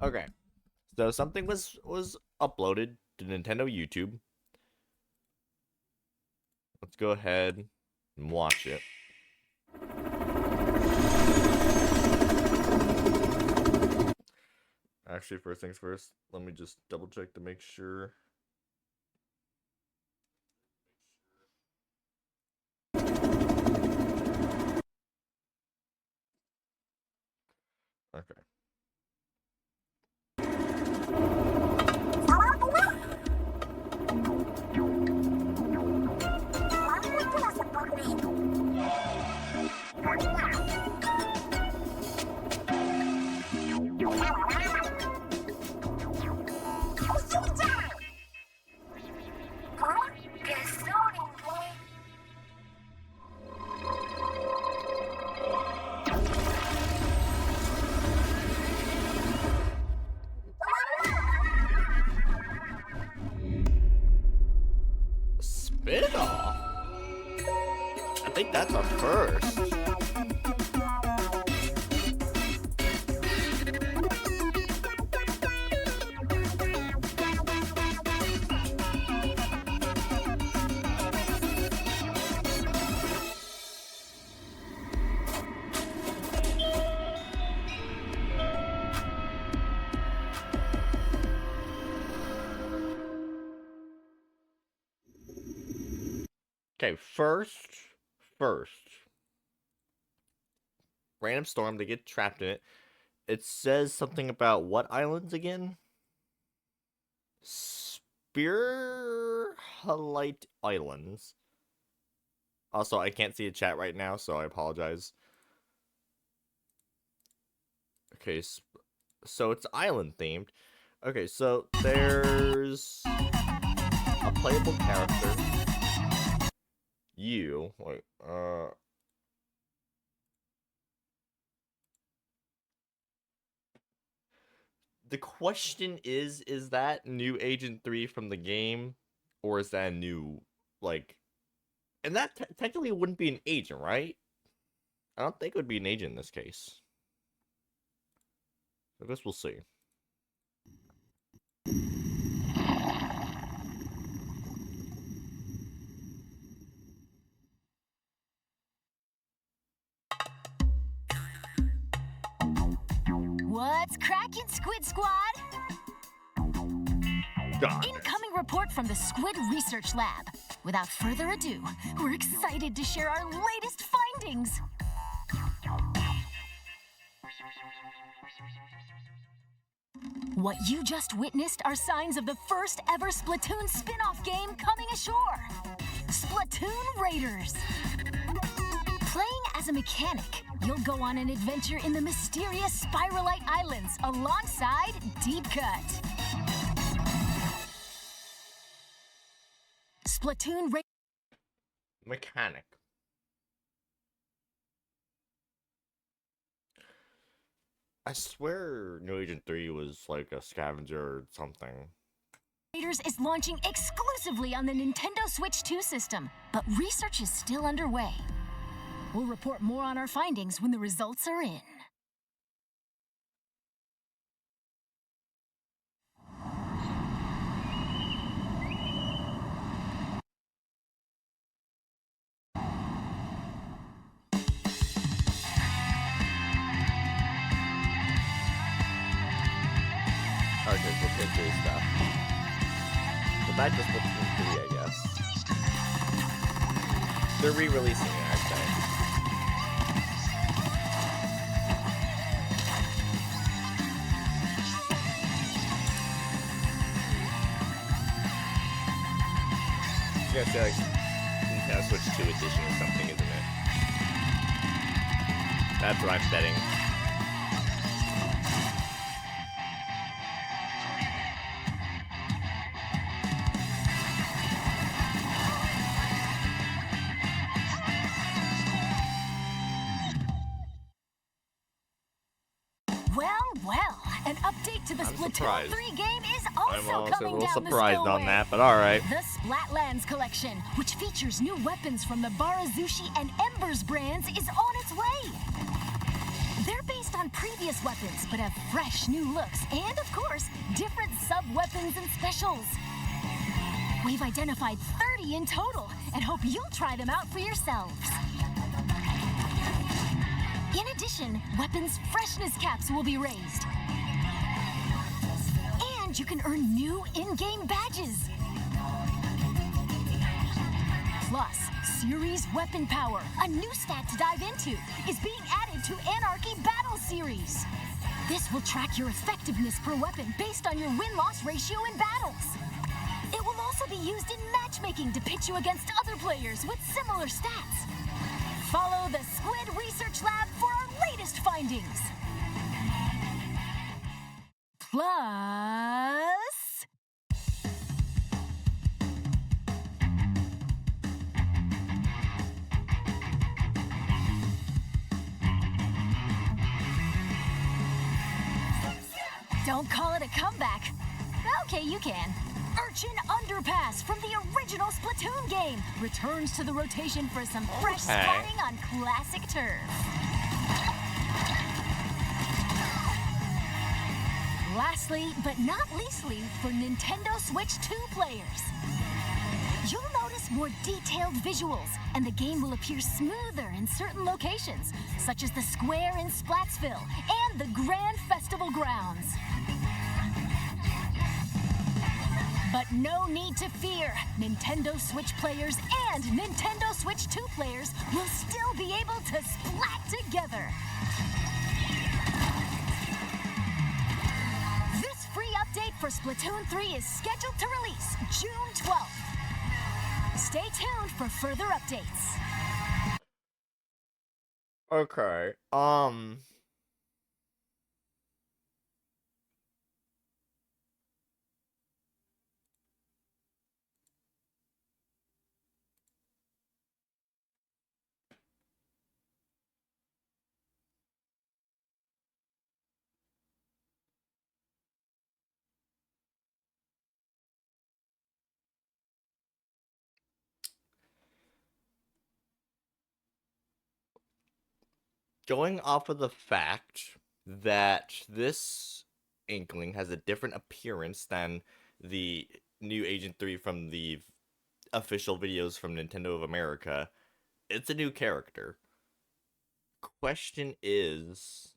Okay. So something was uploaded to Nintendo YouTube. Let's go ahead and watch it. Actually, first things first, let me just double check to make sure. Okay. Spin-off? I think that's our first. Okay, first, random storm, they get trapped in it. It says something about what islands again? Spearhalite Islands. Also, I can't see a chat right now, so I apologize. Okay, so it's island themed. Okay, so there's a playable character. You, wait, the question is that new Agent 3 from the game? Or is that a new, like... And that technically wouldn't be an agent, right? I don't think it would be an agent in this case. I guess we'll see. What's cracking, Squid Squad? Incoming report from the Squid Research Lab. Without further ado, we're excited to share our latest findings. What you just witnessed are signs of the first ever Splatoon spin-off game coming ashore. Splatoon Raiders. Playing as a mechanic, you'll go on an adventure in the mysterious Spiralite Islands alongside Deep Cut. Splatoon Mechanic. I swear New Agent 3 was like a scavenger or something. Raiders is launching exclusively on the Nintendo Switch 2 system, but research is still underway. We'll report more on our findings when the results are in. Okay, so picture stuff. So back to Splatoon 3, I guess. They're re-releasing it, I'd say. It's gonna say like Nintendo Switch 2 edition or something, isn't it? That's what I'm betting. Well, an update to the Splatoon surprised. 3 game is I'm also also a coming little down the surprised spillway. on that, but alright. The Splatlands collection, which features new weapons from the Barazushi and Embers brands, is on its way. They're based on previous weapons, but have fresh new looks and, of course, different sub-weapons and specials. We've identified 30 in total and hope you'll try them out for yourselves. In addition, weapons freshness caps will be raised. And you can earn new in-game badges. Plus, Series Weapon Power, a new stat to dive into, is being added to Anarchy Battle Series. This will track your effectiveness per weapon based on your win-loss ratio in battles. It will also be used in matchmaking to pit you against other players with similar stats. Follow the Squid Research Lab for our latest findings. Plus... Don't call it a comeback. Okay, you can. Urchin Underpass from the original Splatoon game returns to the rotation for some fresh spotting on classic turf. Lastly, but not leastly, for Nintendo Switch 2 players. You'll notice more detailed visuals, and the game will appear smoother in certain locations, such as the square in Splatsville and the Grand Festival grounds. But no need to fear. Nintendo Switch players and Nintendo Switch 2 players will still be able to splat together. This free update for Splatoon 3 is scheduled to release June 12th. Stay tuned for further updates. Okay. Going off of the fact that this Inkling has a different appearance than the new Agent 3 from the official videos from Nintendo of America, it's a new character. Question is,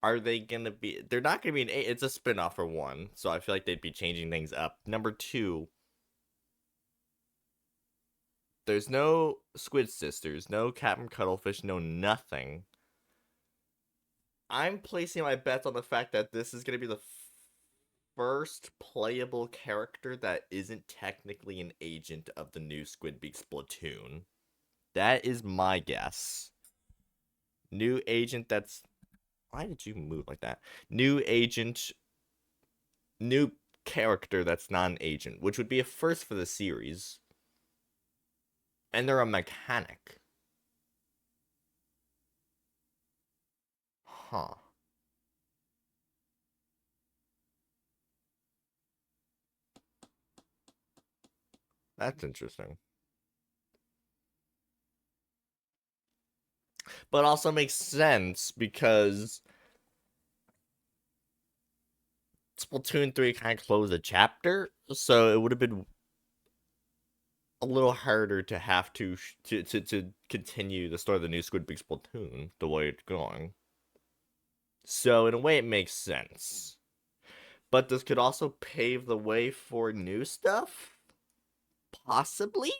are they gonna be? They're not gonna be an. It's a spinoff for one, so I feel like they'd be changing things up. Number two, there's no Squid Sisters, no Captain Cuttlefish, no nothing. I'm placing my bets on the fact that this is gonna be the first playable character that isn't technically an agent of the new Squid Beak Splatoon. That is my guess. New agent that's. Why did you move like that? New agent. New character that's not an agent, which would be a first for the series. And they're a mechanic. Huh. That's interesting. But also makes sense because Splatoon 3 kind of closed a chapter, so it would have been a little harder to have to continue the story of the new Squid Big Splatoon the way it's going. So in a way, it makes sense. But this could also pave the way for new stuff? Possibly?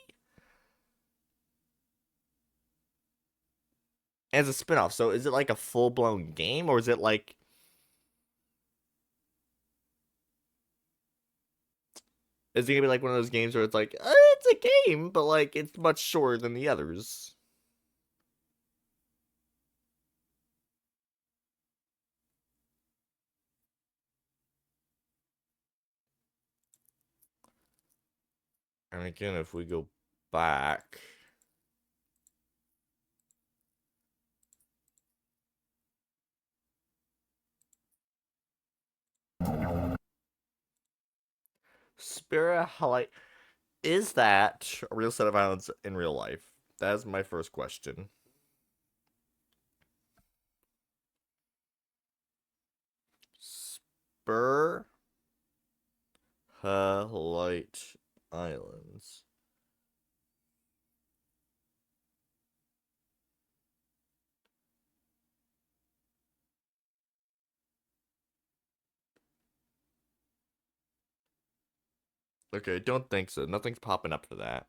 As a spin-off, so is it like a full-blown game, or is it like... Is it gonna be like one of those games where it's like, it's a game, but like, it's much shorter than the others? And again, if we go back... Spirit Highlight... Is that a real set of islands in real life? That is my first question. Light Islands. Okay, don't think so. Nothing's popping up for that.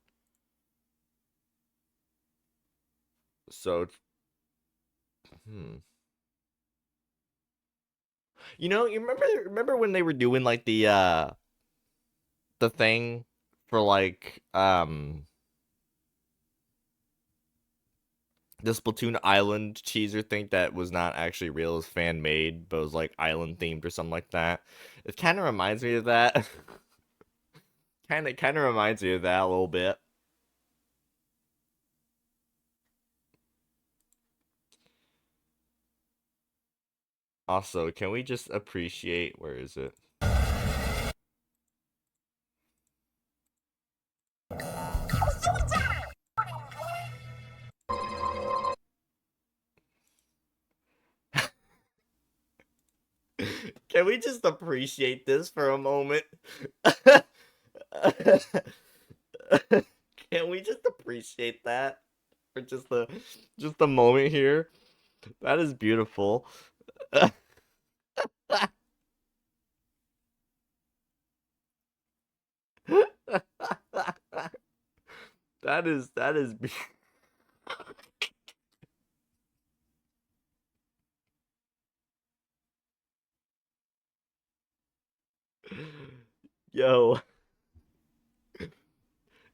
So, hmm. You remember when they were doing like the thing for like the Splatoon Island cheeser thing that was not actually real, it was fan made, but was like island themed or something like that. It kind of reminds me of that. kind of reminds me of that a little bit. Also, can we just appreciate where is it? Can we just appreciate this for a moment? Can we just appreciate that for just the moment here? That is beautiful. that is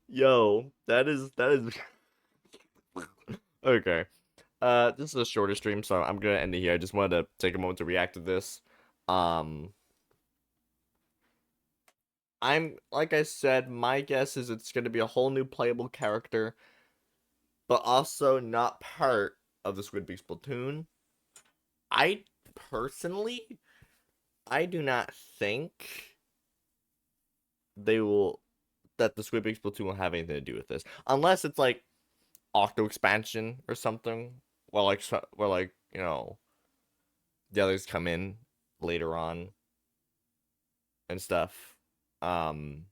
yo that is okay. This is a shorter stream, so I'm gonna end it here. I just wanted to take a moment to react to this. Um, I'm like I said, my guess is it's gonna be a whole new playable character, but also not part of the Squid Beast Splatoon. I personally, I do not think they will that the Squid Beast Splatoon will have anything to do with this, unless it's like Octo expansion or something. Where like the others come in later on and stuff. Um,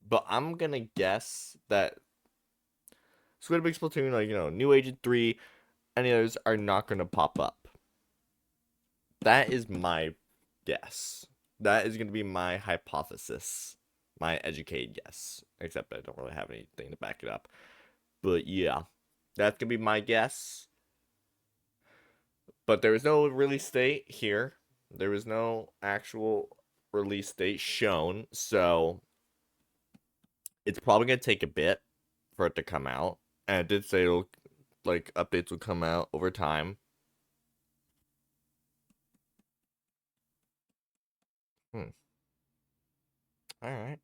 but I'm gonna guess that Squid Big Splatoon, like New Agent 3, any others are not gonna pop up. That is my guess. That is gonna be my hypothesis, my educated guess. Except I don't really have anything to back it up. But yeah, that's gonna be my guess. But there was no release date here. There was no actual release date shown, so it's probably gonna take a bit for it to come out. And it did say it'll like updates will come out over time. Hmm. All right.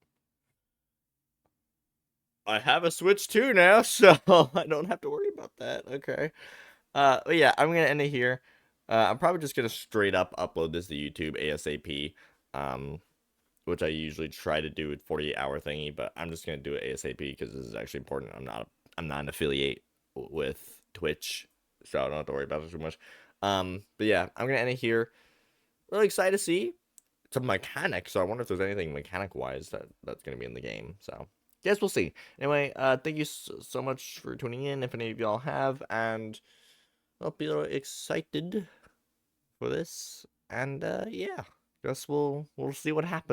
I have a Switch too now, so I don't have to worry about that. Okay. But yeah, I'm gonna end it here. I'm probably just gonna straight up upload this to YouTube ASAP. Um, which I usually try to do with 48-hour thingy, but I'm just gonna do it ASAP because this is actually important. I'm not an affiliate with Twitch, so I don't have to worry about it too much. But yeah, I'm gonna end it here. Really excited to see some mechanics. So I wonder if there's anything mechanic wise that's gonna be in the game. So guess we'll see. Anyway, thank you so much for tuning in. If any of y'all have, and hope you're excited for this. And yeah, guess we'll see what happens.